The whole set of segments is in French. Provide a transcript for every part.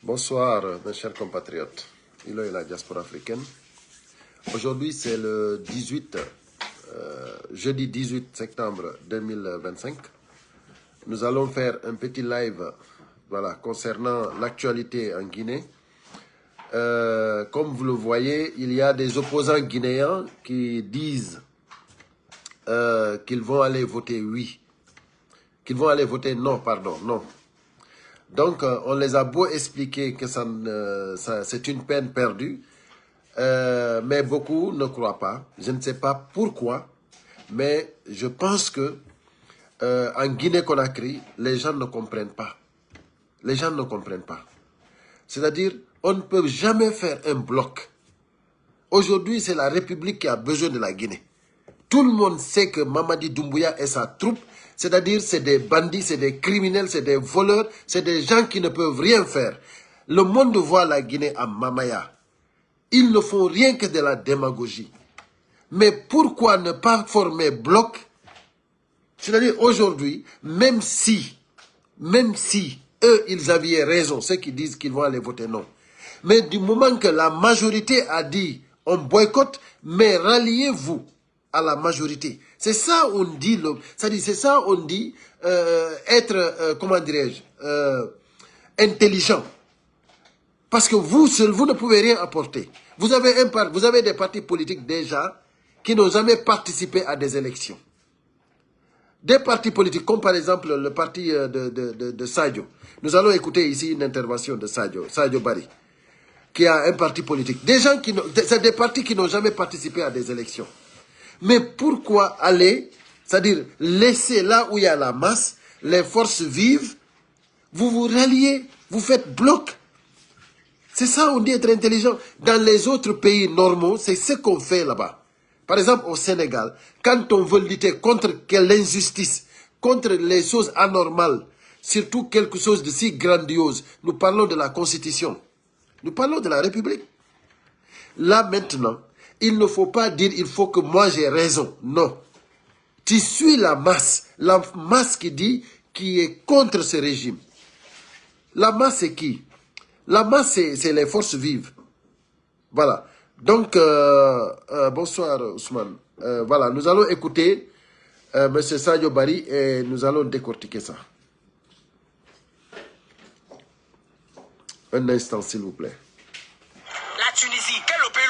Bonsoir, mes chers compatriotes. Il est la diaspora africaine. Aujourd'hui, c'est le jeudi 18 septembre 2025. Nous allons faire un petit live concernant l'actualité en Guinée. Comme vous le voyez, il y a des opposants guinéens qui disent qu'ils vont aller voter oui. Qu'ils vont aller voter non, pardon, non. Donc, on les a beau expliquer que c'est une peine perdue, mais beaucoup ne croient pas. Je ne sais pas pourquoi, mais je pense que en Guinée-Conakry, les gens ne comprennent pas. Les gens ne comprennent pas. C'est-à-dire, on ne peut jamais faire un bloc. Aujourd'hui, c'est la République qui a besoin de la Guinée. Tout le monde sait que Mamadi Doumbouya et sa troupe, c'est-à-dire c'est des bandits, c'est des criminels, c'est des voleurs, c'est des gens qui ne peuvent rien faire. Le monde voit la Guinée en Mamaya. Ils ne font rien que de la démagogie. Mais pourquoi ne pas former bloc? C'est-à-dire aujourd'hui, même si eux, ils avaient raison, ceux qui disent qu'ils vont aller voter non. Mais du moment que la majorité a dit, on boycotte, mais ralliez-vous à la majorité. C'est ça on dit, c'est ça on dit être, comment dirais-je, intelligent. Parce que vous seul, vous ne pouvez rien apporter. Vous avez des partis politiques déjà qui n'ont jamais participé à des élections. Des partis politiques, comme par exemple le parti de Sadio. Nous allons écouter ici une intervention de Sadio Barry, qui a un parti politique. C'est des partis qui n'ont jamais participé à des élections. Mais pourquoi aller, c'est-à-dire laisser là où il y a la masse, les forces vives, vous vous ralliez, vous faites bloc. C'est ça, on dit être intelligent. Dans les autres pays normaux, c'est ce qu'on fait là-bas. Par exemple, au Sénégal, quand on veut lutter contre l'injustice, contre les choses anormales, surtout quelque chose de si grandiose, nous parlons de la Constitution. Nous parlons de la République. Là, maintenant, il ne faut pas dire il faut que moi j'ai raison. Non. Tu suis la masse qui dit qui est contre ce régime. La masse, c'est qui? La masse, c'est les forces vives. Voilà. Donc, bonsoir Ousmane. Voilà, nous allons écouter M. Sadio Barry et nous allons décortiquer ça. Un instant, s'il vous plaît. La Tunisie, quel est le pays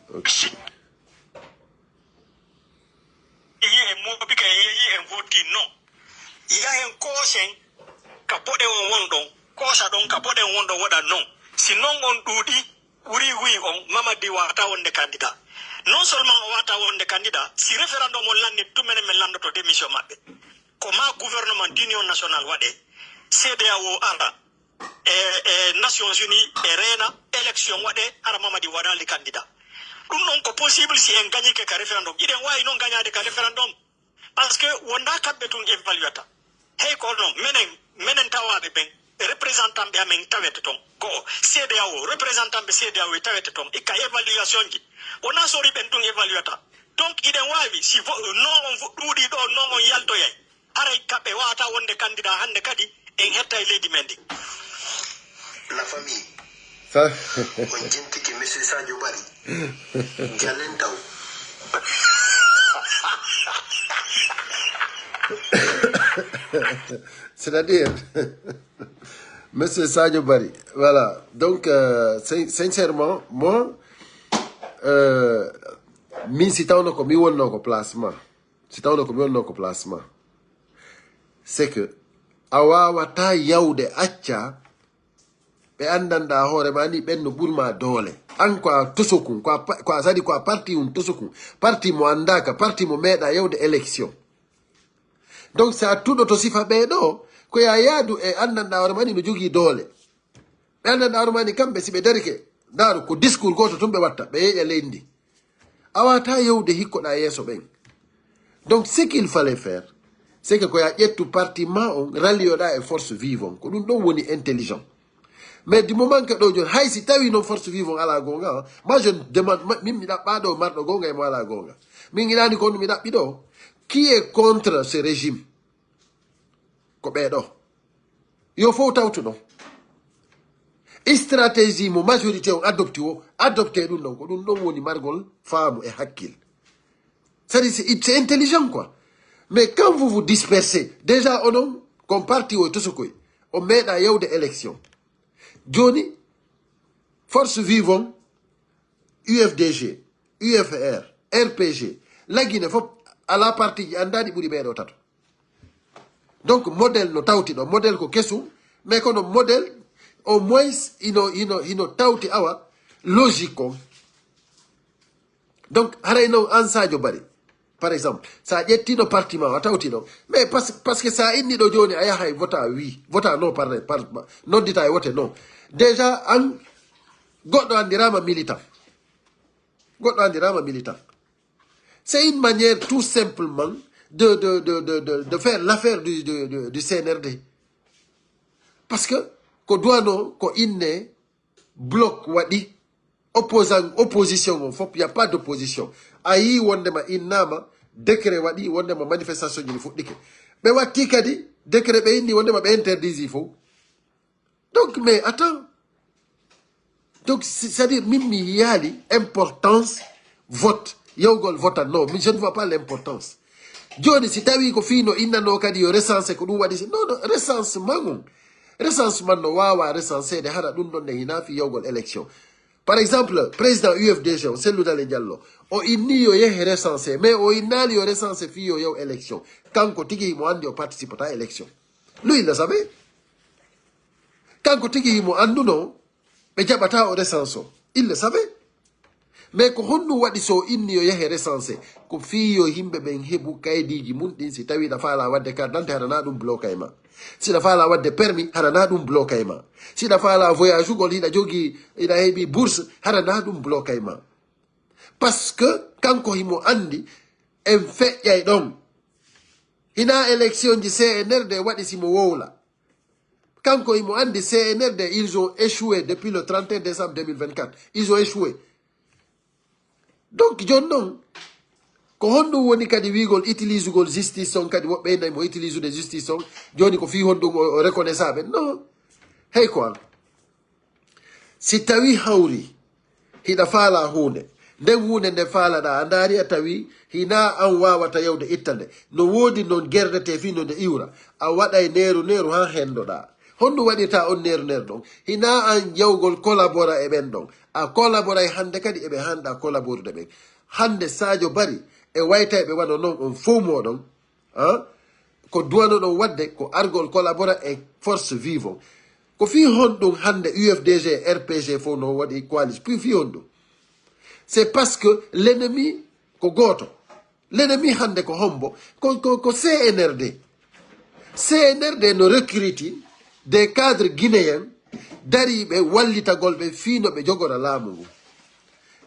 Okay. il y a un conseil capote en wondon, cosa don capote en wondon wada non. Sinon on doudi, oui, on Mamadi wata on de candidat. Non seulement on wata on de candidat, si référendum on lande tout mène lande to démission mabbe. Comment gouvernement d'union nationale wade, CEDEAO ara, Nations Unies, RENA, élection wade, ara Mamadi wada le candidat. Nous non possible si on gagne que référendum. Il est ouais non gagne de référendum. Parce que on a capté un évaluateur. Hey kono menen tawabe ben représentant be amen tawete ton ko CEDEAO représentant be CEDEAO tawete ton e ka évaluation ji on a sori ben ton évaluateur. Donc il est wawi si non on dudi do non on yalto yai haray kabe wata wonde candidat hande kadi en hetta lady mendi la famille Ça. on jenti ki monsieur Sadio Barry jalen taw C'est-à-dire, Monsieur Sadio Barry, voilà. Donc, sincèrement, moi, si t'as un placement, c'est que, awawata yaude acca, be andanda hore mani ben no burma dole. An kwa tosokun, kwa zadi kwa parti un tosokun, parti mo andaka, parti mo meda yaude élection. Donc c'est à tout d'autre sifa bedo ko ya yadu e andanda warmani no jogi dole be andanda warmani kambe sibe derke daru ko discours goto tumbe watta be yeya lendi awata yewde hikko da yeso ben. Donc ce qu'il fallait faire c'est que ko ya yettu parti ma on rallioda e force vivant ko dum don woni intelligent. Mais du moment que do jon hay si tawi non force vivant ala gonga, moi je demande mi da bado mardo gonga e mo ala gonga mi ngilani ko mi da bido. Qui est contre ce régime? Kobedo. Yo faut tawtu non. stratégie mo majorité on adopté ɗum ɗon ko ɗum ɗon woni margol faamu e hakkil. C'est intelligent quoi. Mais quand vous vous dispersez, déjà on comme parti o tosokoy on meeɗa yewde élection joni force vivant UFDG UFR RPG laguine fof ala parti ji andadi ɓuuri ɓeeɗo tato. Donc modèle no tawti ɗo modèle ko kesum mais kono modèle au moins ino tawti awa logique on. Donc haray non an Sadio Barry par exemple sa ƴettino parti ma a tawti ɗon mais parce que sa inni ɗo joni a yahay vota oui vota non par noddita e wote non déjà an goɗɗo andirama militant c'est une manière tout simplement de faire l'affaire du CNRD parce que ko douano ko inne bloc waɗi opposition on fop y a pas d'opposition ayi wondema innama décret waɗi wondema manifestation ji fuɗɗike ɓe watti kadi décret ɓe inni wondema ɓe interdisi fof. Donc mais attends, donc c'est-à-dire min mi yaali importance vote yewgol vota non je ne vois pas l'importance. Joni si tawi ko fino innano kadi yo recensé ko ɗum waɗi non recensement no wawa recensede haɗa ɗum ɗon ne hinafi yewgol élection. Par exemple, président UFDG, on Cellou Dalein Diallo, o inni yo yehe recensé, mais o innali yo recensé fi yo yew élection. Kanko tigi mo andi o participe à élection. Lui, il le savait. Kanko tigi mo anduno, be jabata o recenso. Il le savait. Mais ko honnu wadi so inni yo yehe recensé, ko fi yo himbe ben hebu kaydiji mun din si tawi da fala wadde carte d'identité hana dum bloqué ma. Si da fala wadde permis hana dum bloqué ma. Si da fala voyage gol hida jogi ida hebi bourse hana dum bloqué ma. Parce que kanko himo andi en feƴƴay ɗon hina élection ji CNRD waɗi simo wowla kanko himo andi CNRD ils ont échoué depuis le 31 décembre 2024 ils ont échoué. Donc joni noon ko honɗum woni kadi wigol utilise ugol justice on kadi woɓɓe nayi mo utilise ude justice on joni ko fi honɗum o reconnaissaɓe non hey quoi si tawi hawri hiɗa faala hunde nden hunde nde faalaɗa a ndaari a tawi hina an wawata yewde itta nde no woodi noon gerdete fi no nde iwra a waɗay neeru ha hendoɗa honɗum waɗirta on neeru ɗon hina an yewgol collabora e ɓen ɗon a collaboray hande kadi eɓe hanɗa collaborude ɓen hande Sadio Barry e wayta ɓe waɗa noon on fof moɗon ko duwano ɗon wadde ko argol collabora e force vivant ko fi honɗum hande UFDG RPG fof no waɗi coalition puis fi honɗum. C'est parce que l'ennemi ko goto. L'ennemi hande ko hombo ko CNRD. CNRD no recruti des cadres guinéens dariɓe wallitagol ɓe fino ɓe jogora laamu ngu.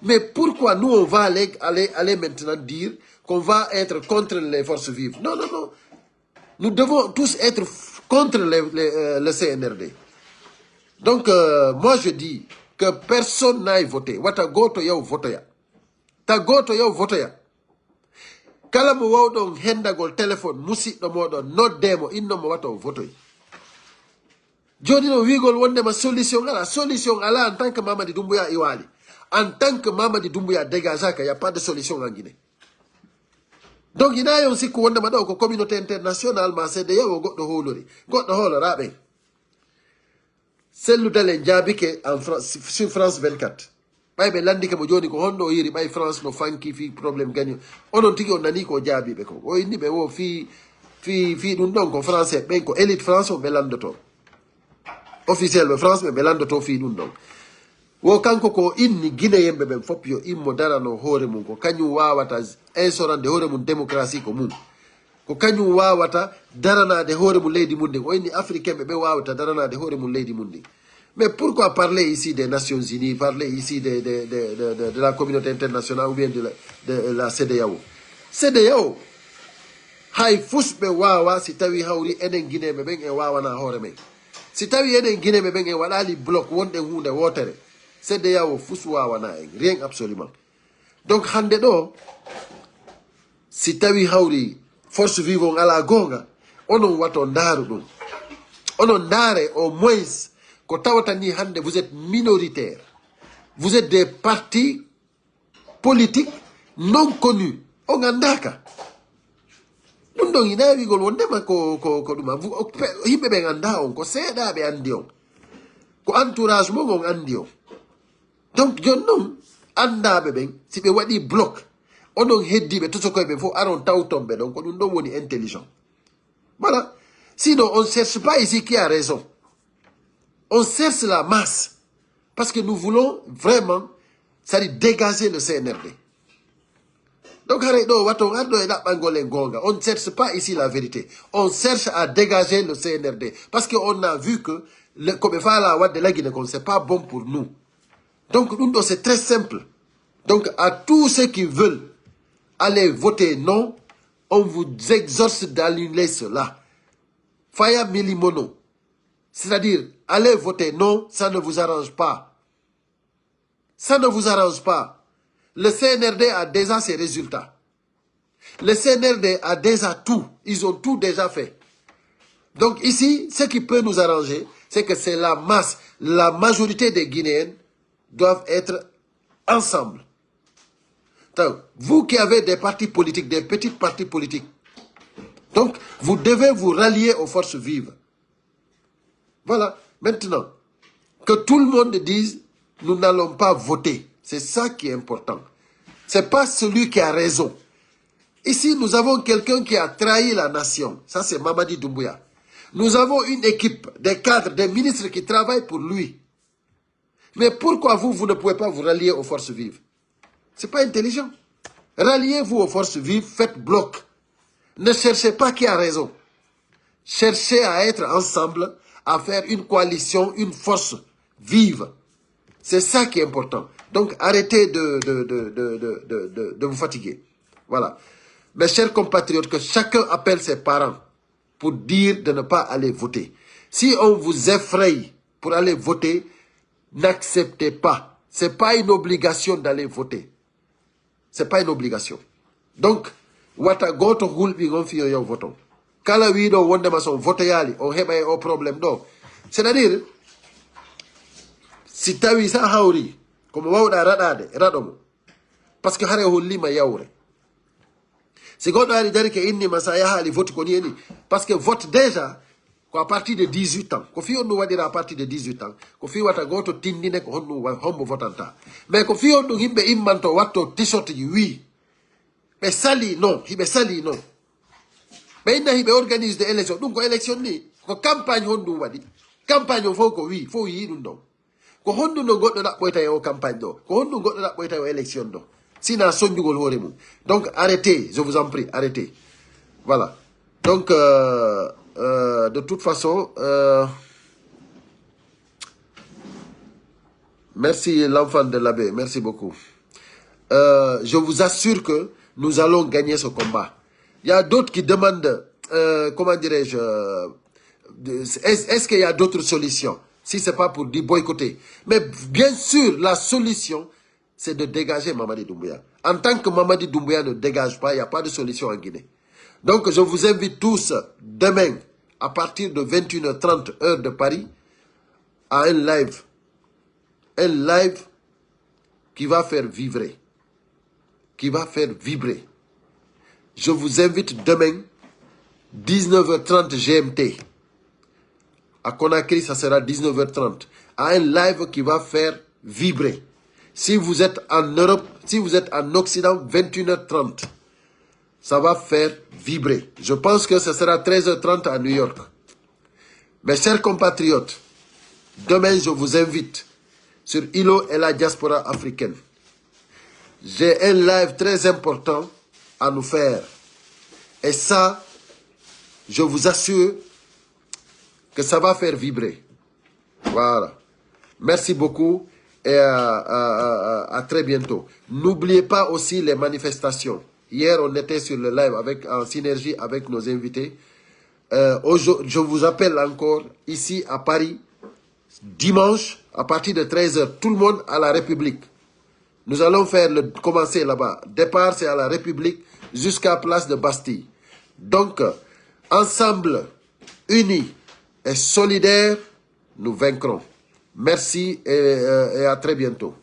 Mais pourquoi nous on va aller maintenant dire qu'on va être contre les forces vives? Non. Nous devons tous être contre le CNRD. Donc moi je dis que personne n'aille voter. Wata goto yaw votoya. Ta goto yaw votoya. Kala mo wawɗon hendagol téléphone musidɗo moɗon noddemo innomo wata o votoy. Joni no wigol wondema solution ala en tant que Mamadi Doumbouya iwali. En tant que Mamadi Doumbouya dégageaka, il n'y a pas de solution en Guinée. Donc il y a aussi que communauté internationale ma c'est d'ailleurs au goɗɗo holori goɗɗo holoraɓe Cellou Dalein jaabike en France sur France 24 ɓayɓe landike mo joni ko honɗo o yiri ɓay France no fanki fi probléme gagne onon tigi on nani ko jaabiɓe ko o inni ɓe wo fi ɗum ɗon ko français ɓen ko élite France o ɓe landoto officiel ɓe France ɓe landoto fi ɗum ɗon wo kanko ko inni guinéen ɓe ɓen fop yo immo darano hoore mum ko kañum wawata insorande hoore mum démocratie ko mum ko kañum wawata daranade hoore mum leydi mum ndin o inni africain ɓe wawata daranade hoore mum leydi mum ndin. Mais pourquoi parler ici des Nations Unies, parler ici de la communauté internationale ou bien de la CEDEAO? CEDEAO hay fusɓe wawa si tawi hawri enen guinéɓe ɓen e wawana hoore men. Si tawi enen guinéɓe ɓen e waɗali bloc wonɗen hunde wotere CEDEAO fus wawana en rien absolument. Donc hande ɗo si tawi hawri force vivant ala gonga onon wato ndaaru ɗum onon ndaare au moins vous êtes minoritaire. Vous êtes des partis politiques non connus. On andaka. Donc, anda beben si be wadi bloc onon heddi be to so ko be fo aron tawtombe donc on don woni intelligent. Voilà. Sinon on ne cherche pas ici qui a raison. On cherche la masse parce que nous voulons vraiment ça dit dégager le CNRD. Donc on ne cherche pas ici la vérité. On cherche à dégager le CNRD parce qu'on a vu que le c'est pas bon pour nous. Donc, c'est très simple. Donc, à tous ceux qui veulent aller voter non, on vous exorce d'annuler cela. Faya milimono. C'est-à-dire, allez voter non, ça ne vous arrange pas. Ça ne vous arrange pas. Le CNRD a déjà ses résultats. Le CNRD a déjà tout. Ils ont tout déjà fait. Donc, ici, ce qui peut nous arranger, c'est que c'est la masse, la majorité des Guinéens doivent être ensemble. Donc, vous qui avez des partis politiques, des petits partis politiques, donc vous devez vous rallier aux forces vives. Voilà. Maintenant, que tout le monde dise, nous n'allons pas voter. C'est ça qui est important. Ce n'est pas celui qui a raison. Ici, nous avons quelqu'un qui a trahi la nation. Ça, c'est Mamadi Doumbouya. Nous avons une équipe, des cadres, des ministres qui travaillent pour lui. Mais pourquoi vous ne pouvez pas vous rallier aux forces vives? Ce n'est pas intelligent. Ralliez-vous aux forces vives, faites bloc. Ne cherchez pas qui a raison. Cherchez à être ensemble, à faire une coalition, une force vive. C'est ça qui est important. Donc arrêtez de vous fatiguer. Voilà. Mes chers compatriotes, que chacun appelle ses parents pour dire de ne pas aller voter. Si on vous effraie pour aller voter, n'acceptez pas. Ce n'est pas une obligation d'aller voter. Ce n'est pas une obligation. Donc, wata goto hulbi gon fiyo yo voton. Kala wido wonde ma son vote yali, on heba o problème do. C'est-à-dire, si tawi sa hawri, comme wawda radade, radomo. Parce que hare hollima yawre. Si goto ari dari ke inni ma sa yahali vote ko ni, parce que vote déjà, à partir de 18 ans, ko fi on nous wadira à partir de 18 ans, ko fi wata goto tindine ko honnu hombo votanta. Mais ko fi on himbe immanto watto t-shirt ji oui. Mais sali non, hibe sali non. Mais inna hibe organise des élections. Donc ko élection ni ko campagne hondu wadi. Campagne fo ko oui, fo yi dum don. Ko hondu no goddo da boyta yo campagne do. Ko hondu goddo da boyta yo élection do. Sina sonjugol hore mum. Donc arrêtez, je vous en prie, arrêtez. Voilà. Donc de toute façon, merci l'enfant de l'abbé, merci beaucoup. Je vous assure que nous allons gagner ce combat. Il y a d'autres qui demandent, comment dirais-je, est-ce qu'il y a d'autres solutions? Si ce n'est pas pour dire boycotter. Mais bien sûr, la solution, c'est de dégager Mamadi Doumbouya. En tant que Mamadi Doumbouya ne dégage pas, il n'y a pas de solution en Guinée. Donc je vous invite tous demain, à partir de 21h30 heure de Paris, à un live. Un live qui va faire vibrer. Qui va faire vibrer. Je vous invite demain, 19h30 GMT. À Conakry, ça sera 19h30. À un live qui va faire vibrer. Si vous êtes en Europe, si vous êtes en Occident, 21h30. Ça va faire vibrer. Je pense que ce sera 13h30 à New York. Mes chers compatriotes, demain je vous invite sur ILO et la diaspora africaine. J'ai un live très important à nous faire. Et ça, je vous assure que ça va faire vibrer. Voilà. Merci beaucoup et à très bientôt. N'oubliez pas aussi les manifestations. Hier, on était sur le live en synergie avec nos invités. Je vous appelle encore ici à Paris, dimanche, à partir de 13h, tout le monde à la République. Nous allons commencer là-bas. Départ, c'est à la République jusqu'à place de Bastille. Donc, ensemble, unis et solidaires, nous vaincrons. Merci et à très bientôt.